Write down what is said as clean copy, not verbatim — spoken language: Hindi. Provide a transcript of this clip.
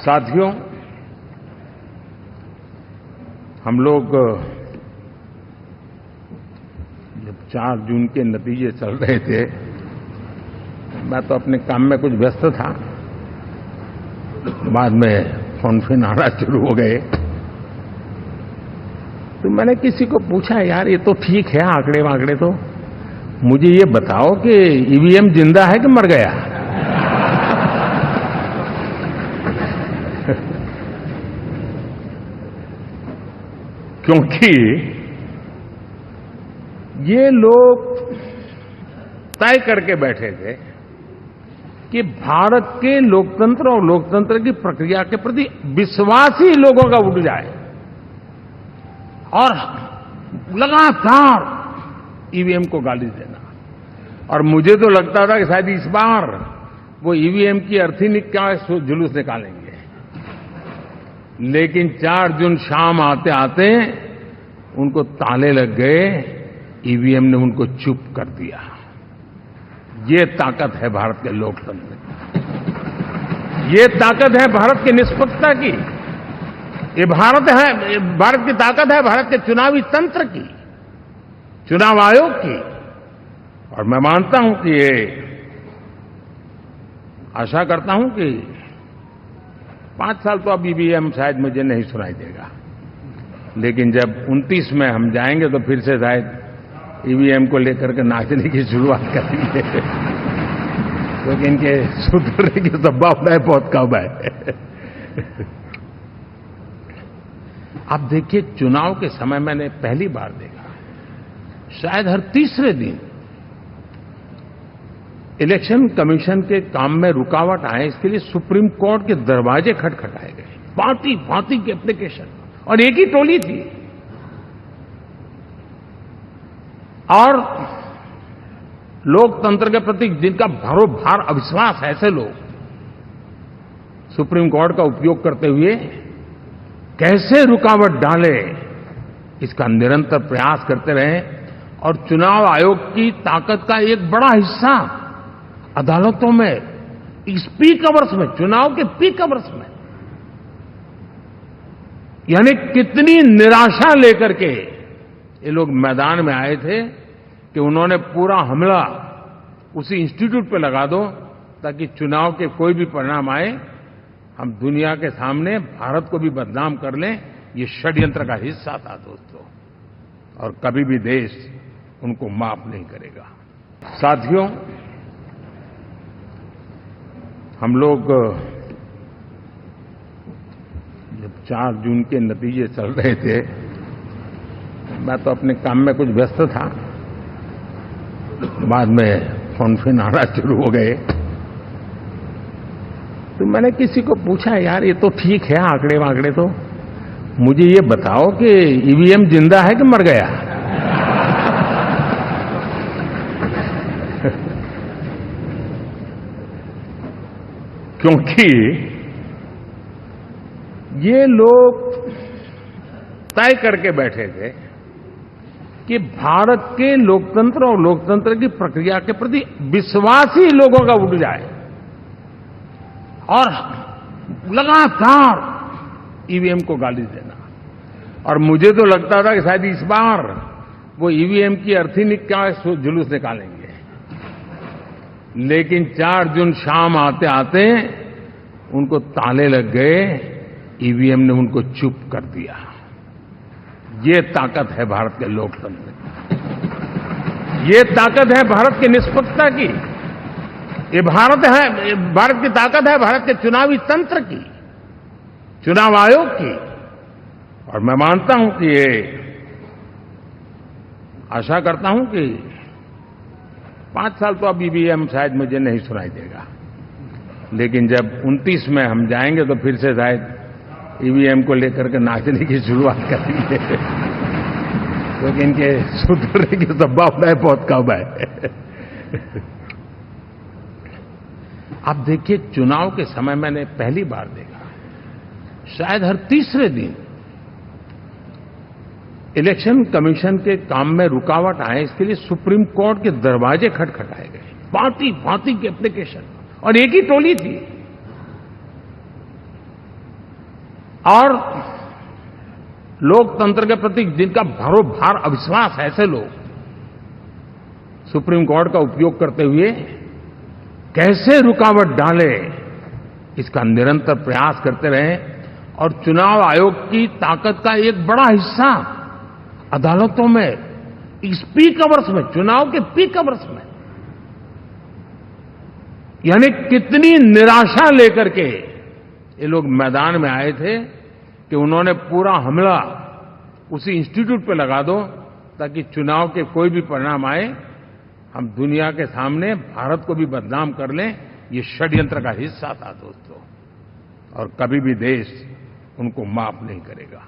साथियों, हम लोग जब 4 जून के नतीजे चल रहे थे, मैं तो अपने काम में कुछ व्यस्त था। बाद में फोन आना शुरू हो गए, तो मैंने किसी को पूछा, यार ये तो ठीक है आंकड़े वांकड़े, तो मुझे ये बताओ कि ईवीएम जिंदा है कि मर गया? क्योंकि ये लोग तय करके बैठे थे कि भारत के लोकतंत्र और लोकतंत्र की प्रक्रिया के प्रति विश्वास ही लोगों का उठ जाए, और लगातार ईवीएम को गाली देना। और मुझे तो लगता था कि शायद इस बार वो ईवीएम की अर्थी का जुलूस निकालेंगे, लेकिन 4 जून शाम आते आते उनको ताले लग गए, ईवीएम ने उनको चुप कर दिया। ये ताकत है भारत के लोकतंत्र की, ये ताकत है भारत की निष्पक्षता की, ये भारत की ताकत है भारत के चुनावी तंत्र की, चुनाव आयोग की। और मैं मानता हूं कि ये आशा करता हूं कि 5 साल तो अब ईवीएम शायद मुझे नहीं सुनाई देगा, लेकिन जब 29 में हम जाएंगे तो फिर से शायद ईवीएम को लेकर के नाचने की शुरुआत करेंगे, क्योंकि इनके सुधरने की संभावनाएं बहुत कम है। अब देखिए, चुनाव के समय मैंने पहली बार देखा, शायद हर तीसरे दिन इलेक्शन कमीशन के काम में रुकावट आए, इसके लिए सुप्रीम कोर्ट के दरवाजे खटखटाए गए, भांति भांति की एप्लीकेशन, और एक ही टोली थी। और लोकतंत्र के प्रति जिनका भरोभार अविश्वास है, ऐसे लोग सुप्रीम कोर्ट का उपयोग करते हुए कैसे रुकावट डाले, इसका निरंतर प्रयास करते रहे। और चुनाव आयोग की ताकत का एक बड़ा हिस्सा अदालतों में, इस पीक आवर्स में, चुनाव के पीक आवर्स में, यानी कितनी निराशा लेकर के ये लोग मैदान में आए थे कि उन्होंने पूरा हमला उसी इंस्टीट्यूट पे लगा दो, ताकि चुनाव के कोई भी परिणाम आए, हम दुनिया के सामने भारत को भी बदनाम कर लें। ये षड्यंत्र का हिस्सा था दोस्तों, और कभी भी देश उनको माफ नहीं करेगा। साथियों, हम लोग जब 4 जून के नतीजे चल रहे थे, मैं तो अपने काम में कुछ व्यस्त था। बाद में फोन आना शुरू हो गए, तो मैंने किसी को पूछा, यार ये तो ठीक है आंकड़े वांकड़े, तो मुझे ये बताओ कि ईवीएम जिंदा है कि मर गया? क्योंकि ये लोग तय करके बैठे थे कि भारत के लोकतंत्र और लोकतंत्र की प्रक्रिया के प्रति विश्वास ही लोगों का उठ जाए, और लगातार ईवीएम को गाली देना। और मुझे तो लगता था कि शायद इस बार वो ईवीएम की अर्थी का जुलूस निकालेंगे, लेकिन 4 जून शाम आते आते उनको ताले लग गए, ईवीएम ने उनको चुप कर दिया। ये ताकत है भारत के लोकतंत्र की, ये ताकत है भारत की निष्पक्षता की, ये भारत की ताकत है भारत के चुनावी तंत्र की, चुनाव आयोग की। और मैं मानता हूं कि ये आशा करता हूं कि 5 साल तो अब ईवीएम शायद मुझे नहीं सुनाई देगा, लेकिन जब 29 में हम जाएंगे तो फिर से शायद ईवीएम को लेकर के नाचने की शुरुआत करेंगे, क्योंकि इनके सुधरने की संभावनाएं बहुत कम है। अब देखिए, चुनाव के समय मैंने पहली बार देखा, शायद हर तीसरे दिन इलेक्शन कमीशन के काम में रुकावट आए, इसके लिए सुप्रीम कोर्ट के दरवाजे खटखटाए गए, भांति भांति की एप्लीकेशन, और एक ही टोली थी। और लोकतंत्र के प्रति जिनका भरोभार अविश्वास है, ऐसे लोग सुप्रीम कोर्ट का उपयोग करते हुए कैसे रुकावट डाले, इसका निरंतर प्रयास करते रहे। और चुनाव आयोग की ताकत का एक बड़ा हिस्सा अदालतों में इस पीक आवर्स में, चुनाव के पीक आवर्स में, यानी कितनी निराशा लेकर के ये लोग मैदान में आए थे कि उन्होंने पूरा हमला उसी इंस्टीट्यूट पे लगा दो ताकि चुनाव के कोई भी परिणाम आए हम दुनिया के सामने भारत को भी बदनाम कर लें। ये षड्यंत्र का हिस्सा था दोस्तों, और कभी भी देश उनको माफ नहीं करेगा।